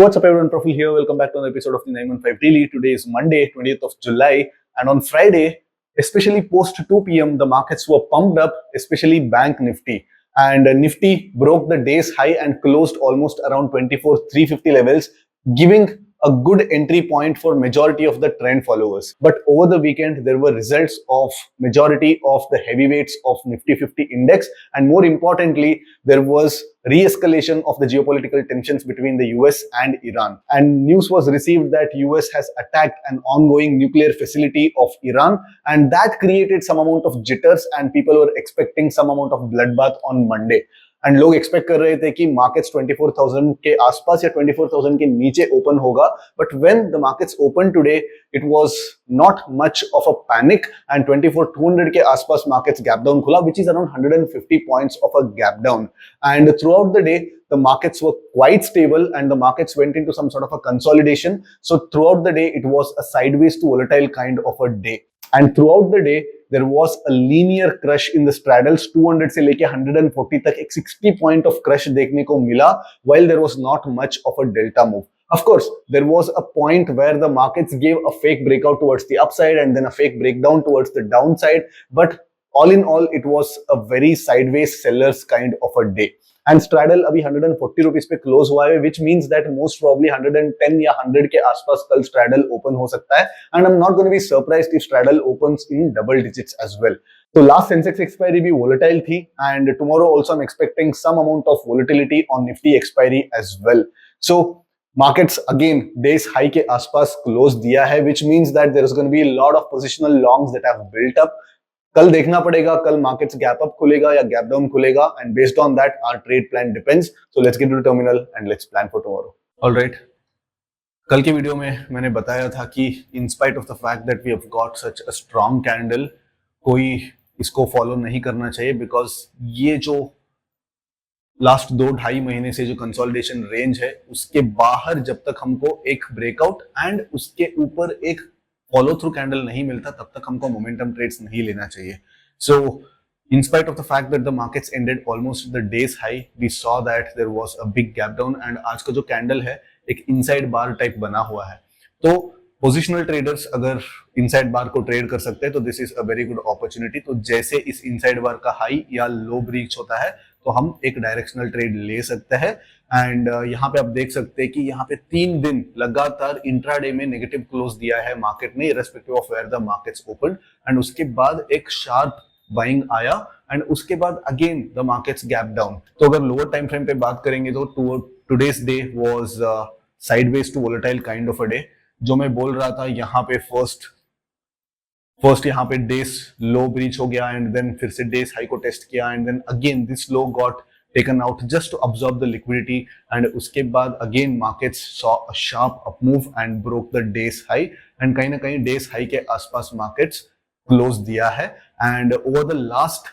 What's up everyone, Profil here. Welcome back to another episode of the 915 Daily. Today is Monday, 20th of July, and on Friday, especially post 2 p.m., the markets were pumped up, especially Bank Nifty. And Nifty broke the day's high and closed almost around 24,350 levels, giving a good entry point for majority of the trend followers. But over the weekend, there were results of majority of the heavyweights of Nifty 50 index, and more importantly, there was re-escalation of the geopolitical tensions between the US and Iran. And news was received that US has attacked an ongoing nuclear facility of Iran, and that created some amount of jitters and people were expecting some amount of bloodbath on Monday. And लोग expect कर रहे थे कि markets 24,000 के आसपास या 24,000 के नीचे ओपन होगा, but when the markets open today it was not much of a panic and 24,200 के आसपास मार्केट्स गैप डाउन खुला, which is around 150 points of a gap down. And through out the day the markets were quite stable and the markets went into some sort of a consolidation. So throughout the day it was a sideways to volatile kind of a day, and throughout the day there was a linear crush in the straddles. 200 से लेके 140 तक एक 60 point of crush देखने को मिला, while there was not much of a delta move. Of course, there was a point where the markets gave a fake breakout towards the upside and then a fake breakdown towards the downside, but all in all it was a very sideways sellers kind of a day. And straddle अभी 140 rupees पे close हुआ है, which means that most probably 110 या 100 के आसपास कल straddle open हो सकता है, and I'm not going to be surprised if straddle opens in double digits as well. तो लास्ट सेंसेक्स एक्सपायरी भी वोलेटाइल थी, and tomorrow also I'm expecting some amount of volatility on Nifty expiry as well. So markets again days high के आसपास close दिया है, which means that there is going to be a lot of positional longs that have built up. कल देखना पड़ेगा, कल markets gap up खुलेगा या गैप डाउन खुलेगा, and based on that our trade plan depends. So let's get to the terminal and let's plan for tomorrow. Alright, कल के video में मैंने बताया था कि in spite of the fact that we have got such a strong candle, कोई इसको follow नहीं करना चाहिए, बिकॉज ये जो लास्ट 2-2.5 महीने से जो कंसोलिडेशन रेंज है उसके बाहर जब तक हमको एक ब्रेकआउट एंड उसके ऊपर एक फॉलो थ्रू कैंडल नहीं मिलता, तब तक हमको मोमेंटम ट्रेड्स नहीं लेना चाहिए. सो in spite of the fact that the markets ended almost the day's high, we saw that there was a big gap down, and आज का जो कैंडल है एक इनसाइड बार टाइप बना हुआ है. तो पोजिशनल ट्रेडर्स अगर इनसाइड बार को ट्रेड कर सकते हैं तो this is a very good opportunity. तो जैसे इस इनसाइड बार का हाई या लो ब्रीच होता है तो हम एक डायरेक्शनल ट्रेड ले सकते हैं. एंड यहाँ पे आप देख सकते हैं कि यहाँ पे 3 दिन लगातार इंट्राडे में नेगेटिव क्लोज दिया है मार्केट ने, irrespective of where the markets open, and उसके बाद एक शार्प बाइंग आया एंड उसके बाद again the markets gap down. तो अगर लोअर टाइम फ्रेम पे बात करेंगे तो today's day was sideways to volatile kind of a day. जो मैं बोल रहा था, यहाँ पे फर्स्ट यहाँ पे डेस लो ब्रीच हो गया एंड देन फिर से डेस हाई को टेस्ट किया and then again this low got taken out just to absorb the liquidity, and उसके बाद again markets saw a sharp up move and broke the day's high, and कहीं ना कहीं डेस high के आसपास markets close दिया है. And over the last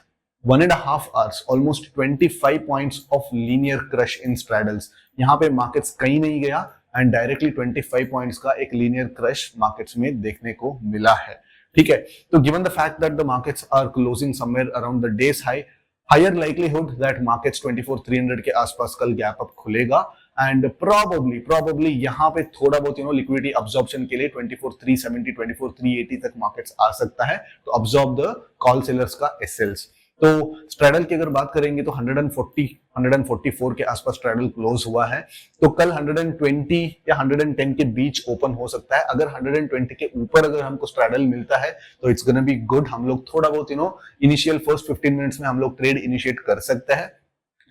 1.5 hours almost 25 points of linear crush in straddles. यहाँ पे मार्केट्स कहीं नहीं गया एंड डायरेक्टली 25 पॉइंट्स का एक लीनियर क्रश मार्केट्स में देखने को मिला है. ठीक है, तो given the fact that the markets are closing somewhere around the day's high, higher likelihood that markets 24,300 के आसपास कल गैप अप खुलेगा, एंड प्रोबेबली यहाँ पे थोड़ा बहुत लिक्विडिटी अब्जॉर्प्शन के लिए 24,370 24,380 तक मार्केट्स आ सकता है तो अब्जॉर्ब द कॉल सेलर्स का एसएल्स. तो स्ट्रैडल की अगर बात करेंगे तो 144 के आसपास स्ट्रैडल क्लोज हुआ है. तो कल 120 या 110 के बीच ओपन हो सकता है. अगर 120 के ऊपर अगर हमको स्ट्रैडल मिलता है तो इट्स गोना बी गुड. हम लोग थोड़ा बहुत इनिशियल फर्स्ट 15 मिनट्स में हम लोग ट्रेड इनिशिएट कर सकते हैं.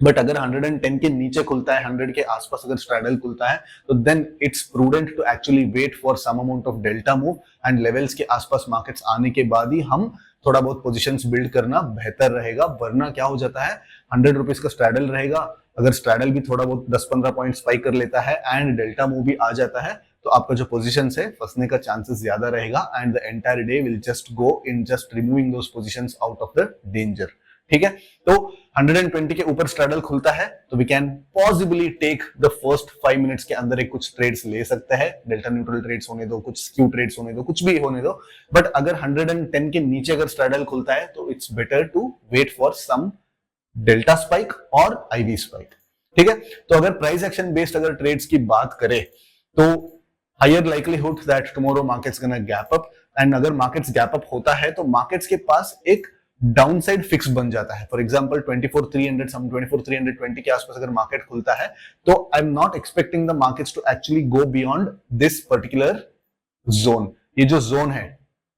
बट अगर 110 के नीचे खुलता है, 100 के आसपास अगर स्ट्रैडल खुलता है तो then it's prudent to actually wait for some amount of delta move, and levels के आसपास मार्केट्स आने के बाद ही हम थोड़ा बहुत पोजीशंस बिल्ड करना बेहतर रहेगा. वरना क्या हो जाता है, 100 रुपीज का स्ट्रैडल रहेगा, अगर स्ट्रैडल भी थोड़ा बहुत 10-15 पॉइंट स्पाइक कर लेता है एंड डेल्टा मूव भी आ जाता है तो आपका जो पोजीशंस है फंसने का चांसेस ज्यादा रहेगा, and the entire day will just go in just removing those positions out of the danger. ठीक है, तो 120 के ऊपर स्ट्रैडल खुलता है तो we can possibly take the first 5 minutes के अंदर एक कुछ ट्रेड्स ले सकते हैं. डेल्टा न्यूट्रल ट्रेड्स होने दो, कुछ स्क्यू ट्रेड्स होने दो, कुछ भी होने दो. बट अगर 110 के नीचे अगर स्ट्रैडल खुलता है तो it's better to wait for some delta spike और आईवी स्पाइक. ठीक है, तो अगर प्राइस एक्शन बेस्ड अगर ट्रेड्स की बात करें तो higher likelihood that tomorrow markets gonna gap up, and अगर मार्केट्स गैप अप होता है तो मार्केट्स के पास एक डाउनसाइड फिक्स बन जाता है। फॉर एग्जांपल 24,300 सम 24,320 के आसपास अगर मार्केट खुलता है तो I am not expecting the markets to actually go beyond this particular zone. ये जो जोन है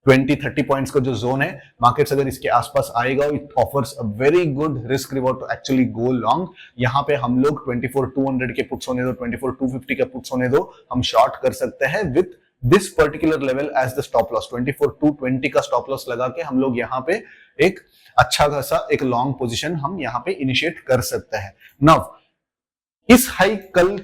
20-30 पॉइंट्स का जो जोन है, मार्केट्स अगर इसके आसपास आएगा, it offers a very good risk reward to actually go long. यहाँ पे हम लोग 24,200 के पुट्स होने दो, 24,250 के पुट्स होने दो, हम शॉर्ट कर सकते हैं with this particular level as the stop loss. 24,220 का स्टॉप लॉस लगा के हम लोग यहाँ पे एक अच्छा खासा एक लॉन्ग पोजीशन हम यहाँ पे इनिशिएट कर सकते हैं। नाउ इस हाई कल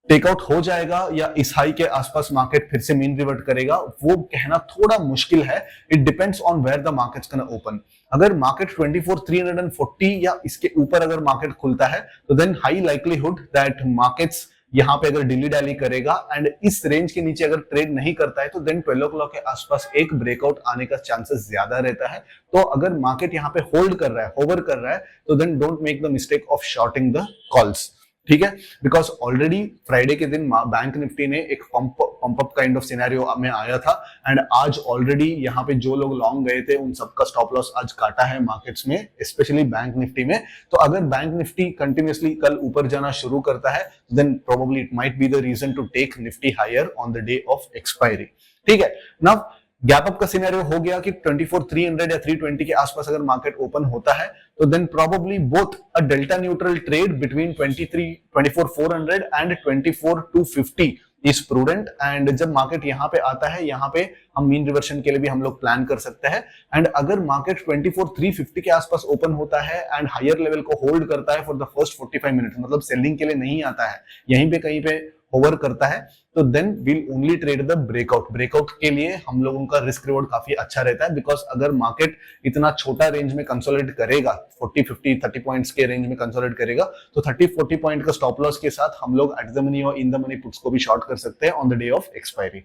टेकआउट हो जाएगा या इस हाई के आसपास मार्केट फिर से मीन रिवर्ट करेगा, वो कहना थोड़ा मुश्किल है। It depends on where the markets can open. अगर मार्केट 24,340 या इसके ऊपर अगर मार्केट खुलता है तो then high likelihood that markets यहाँ पे अगर डिली डैली करेगा एंड इस रेंज के नीचे अगर ट्रेड नहीं करता है तो देन 12 o'clock के आसपास एक ब्रेकआउट आने का चांसेस ज्यादा रहता है। तो अगर मार्केट यहाँ पे होल्ड कर रहा है, होवर कर रहा है, तो then don't make the mistake of shorting the calls. ठीक है, बिकॉज ऑलरेडी फ्राइडे के दिन बैंक निफ्टी ने एक pump up kind of scenario में आया था एंड आज ऑलरेडी यहाँ पे जो लोग लॉन्ग गए थे उन सबका स्टॉप लॉस आज काटा है मार्केट्स में, स्पेशली बैंक निफ्टी में। तो अगर बैंक निफ्टी कंटिन्यूअसली कल ऊपर जाना शुरू करता है then probably it might be the reason to take Nifty higher on the day of expiry. ठीक है, नाउ गैप अप का सिनेरियो हो गया कि 24,300 या 320 के आसपास अगर मार्केट ओपन होता है तो then probably both a delta neutral trade between 24,400 and 24,250 is prudent. And जब मार्केट यहाँ पे आता है, यहाँ पे हम मीन रिवर्शन के लिए भी हम लोग प्लान कर सकते हैं। एंड अगर मार्केट 24,350 के आसपास ओपन होता है एंड हायर लेवल को होल्ड करता है फॉर द फर्स्ट 45 मिनट, मतलब सेलिंग के लिए नहीं आता है, यहीं पे कहीं पे होवर करता है, तो then will only trade the breakout. Breakout के लिए हम लोगों का रिस्क रिवॉर्ड काफी अच्छा रहता है, बिकॉज अगर मार्केट इतना छोटा रेंज में कंसोलिडेट करेगा, 40, 50, 30 पॉइंट्स के रेंज में कंसोलिडेट करेगा, तो 30-40 पॉइंट का स्टॉप लॉस के साथ हम लोग एट द मनी और इन द मनी पुट्स को भी शॉर्ट कर सकते हैं on the day of expiry.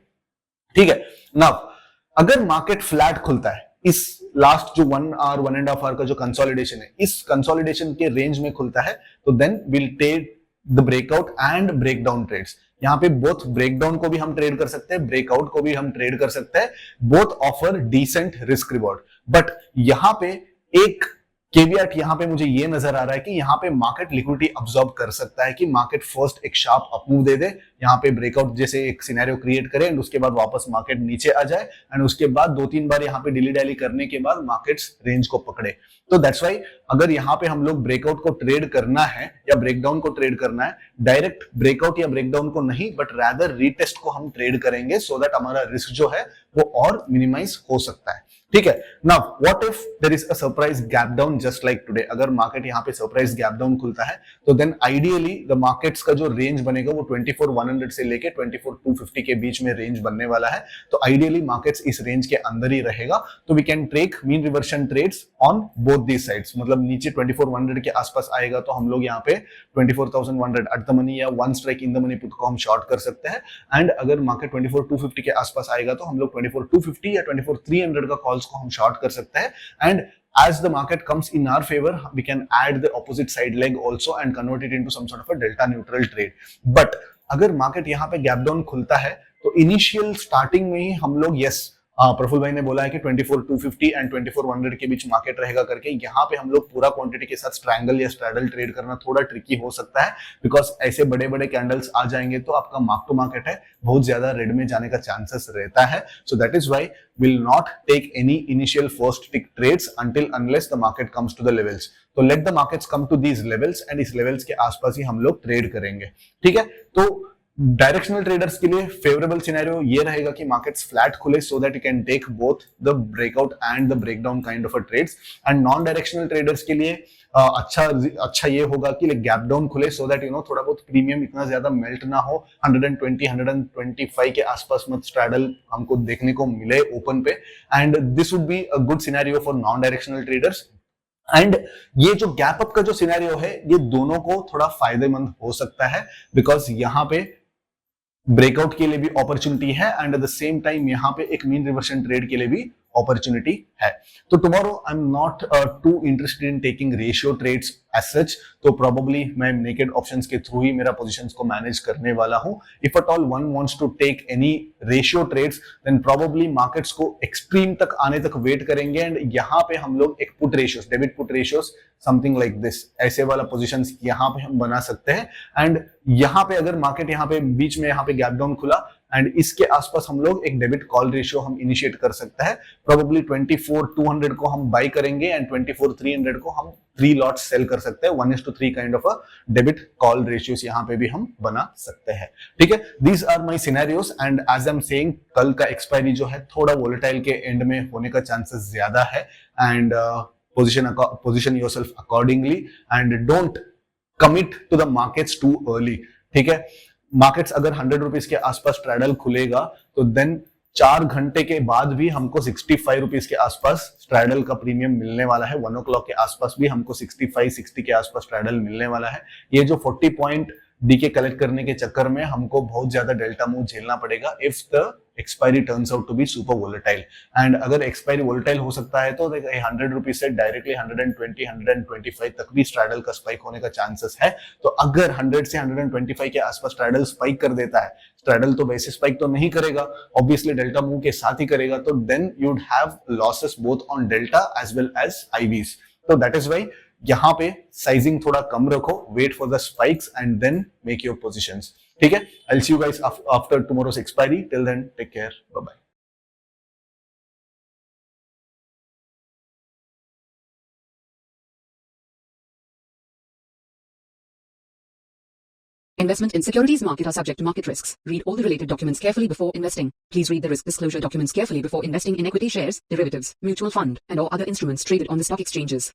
ठीक है, नाउ अगर मार्केट फ्लैट खुलता है, इस लास्ट जो 1 आवर 1.5 आवर का जो कंसोलिडेशन है, इस कंसोलिडेशन के रेंज में खुलता है, तो then will trade the breakout and breakdown trades. यहाँ पे बोथ ब्रेकडाउन को भी हम ट्रेड कर सकते हैं, ब्रेकआउट को भी हम ट्रेड कर सकते हैं, both offer decent risk reward. But यहाँ पे एक केवियट यहाँ पे मुझे ये नजर आ रहा है कि यहाँ पे मार्केट लिक्विडिटी अब्सॉर्ब कर सकता है कि मार्केट फर्स्ट एक शार्प अप मूव दे दे, यहाँ पे ब्रेकआउट जैसे एक सिनेरियो क्रिएट करे एंड उसके बाद वापस मार्केट नीचे आ जाए एंड उसके बाद 2-3 बार यहाँ पे डिली डैली करने के बाद मार्केट्स रेंज को पकड़े। तो दैट्स व्हाई अगर यहाँ पे हम लोग ब्रेकआउट को ट्रेड करना है या ब्रेकडाउन को ट्रेड करना है, डायरेक्ट ब्रेकआउट या ब्रेकडाउन को नहीं, बट रैदर रीटेस्ट को हम ट्रेड करेंगे सो दैट हमारा रिस्क जो है वो और मिनिमाइज हो सकता है। ठीक है, now what if there is a surprise gap down just like today. अगर मार्केट यहाँ पे सरप्राइज गैप डाउन खुलता है तो देन आइडियली द मार्केट्स का जो रेंज बनेगा वो 24,100 से लेके 24,250 के बीच में रेंज बनने वाला है। तो आइडियली मार्केट्स इस रेंज के अंदर ही रहेगा, तो we can take mean reversion trades on both these sides. मतलब नीचे 24,100 के आसपास आएगा तो हम लोग यहाँ पे 24,100 एट द मनी या one strike in the money put को हम शॉर्ट कर सकते हैं। एंड अगर मार्केट 24,250 के आसपास आएगा तो हम लोग 24,250 या 24,300 का कॉल्स को हम शॉर्ट कर सकते हैं। And as the market comes in our favor, we can add the opposite side leg also and convert it into some sort of a delta neutral trade. But अगर मार्केट यहाँ पे gap down खुलता है तो initial starting में ही हम लोग प्रफुल भाई ने बोला है कि 24,250 एंड 24,100 के बीच मार्केट रहेगा करके, यहाँ पे हम लोग पूरा क्वांटिटी के साथ स्ट्रैंगल या स्ट्रैडल ट्रेड करना थोड़ा ट्रिकी हो सकता है, बिकॉज ऐसे बड़े बड़े कैंडल्स आ जाएंगे तो आपका मार्क टू मार्केट है बहुत ज्यादा रेड में जाने का चांसेस रहता है। So that is why will not take any initial first tick trades until unless the market comes to the levels. तो let the markets come to these levels and इस लेवल्स के आसपास ही हम लोग ट्रेड करेंगे। ठीक है, तो डायरेक्शनल ट्रेडर्स के लिए फेवरेबल सिनेरियो ये रहेगा कि मार्केट्स फ्लैट खुले so that you can take both the breakout and the breakdown kind of a trades. And non directional traders के लिए अच्छा ये होगा कि गैप डाउन खुले सो दैट थोड़ा बहुत प्रीमियम इतना ज्यादा मेल्ट ना हो, 120-125 के आसपास मत स्ट्रैडल हमको देखने को मिले ओपन पे। And this would be a good scenario for non directional traders. And ये जो गैप अप का जो सिनेरियो है ये दोनों को थोड़ा फायदेमंद हो सकता है, बिकॉज यहाँ पे ब्रेकआउट के लिए भी अपॉर्चुनिटी है and at the same time यहाँ पे एक मीन रिवर्शन ट्रेड के लिए भी अपॉर्चुनिटी है। तो tomorrow I am not too interested in taking ratio trades as such, तो प्रोबेबली मैं नेकेड ऑप्शंस के थ्रू ही मेरा पोजीशंस को मैनेज करने वाला हूं। If at all one wants to take any ratio trades then probably markets को एक्सट्रीम तक आने तक वेट करेंगे एंड यहाँ पे हम लोग एक put ratios, debit put ratios something like this, ऐसे वाला पोजीशंस यहाँ पे हम बना सकते हैं। एंड यहाँ पे अगर मार्केट यहाँ पे बीच में यहाँ पे गैप डाउन खुला एंड इसके आसपास हम लोग एक डेबिट कॉल रेशियो हम इनिशिएट कर सकते हैं। प्रोबेबली 24,200 को हम बाई करेंगे एंड 24,300 को हम 3 लॉट्स सेल कर सकते हैं। 1:3 kind of a debit call ratios यहाँ पे भी हम बना सकते हैं। ठीक है, these are my scenarios and as I am saying कल का एक्सपायरी जो है थोड़ा वोलेटाइल के एंड में होने का चांसेस ज्यादा है and position yourself accordingly and don't commit to the markets too early। ठीक है, मार्केट्स अगर 100 रुपीज के आसपास स्ट्रैडल खुलेगा तो देन 4 घंटे के बाद भी हमको 65 रुपीज के आसपास स्ट्रैडल का प्रीमियम मिलने वाला है। 1 o'clock के आसपास भी हमको 65-60 के आसपास स्ट्रैडल मिलने वाला है। ये जो 40 पॉइंट डीके कलेक्ट करने के चक्कर में हमको बहुत ज्यादा डेल्टा मूव झेलना पड़ेगा if the expiry turns out to be super volatile. And अगर एक्सपायरी वोलेटाइल हो सकता है तो 100 रुपीज से डायरेक्टली 120-125 तक भी स्ट्रैडल का स्पाइक होने का चांसेस है। तो अगर 100 से 125 के आसपास स्ट्रैडल स्पाइक कर देता है, स्ट्रैडल तो वैसे स्पाइक तो नहीं करेगा, ऑब्वियसली डेल्टा मूव के साथ ही करेगा, तो then you would have losses both on delta as well as IVs. तो दैट इज व्हाई यहाँ पे साइजिंग थोड़ा कम रखो, wait for the spikes and then make your positions. ठीक है, I will see you guys after tomorrow's expiry. Till then take care, bye bye. Investment in securities market are subject to market risks. Read all the related documents carefully before investing. Please read the risk disclosure documents carefully before investing in equity shares, derivatives, mutual fund, and or other instruments traded on the stock exchanges.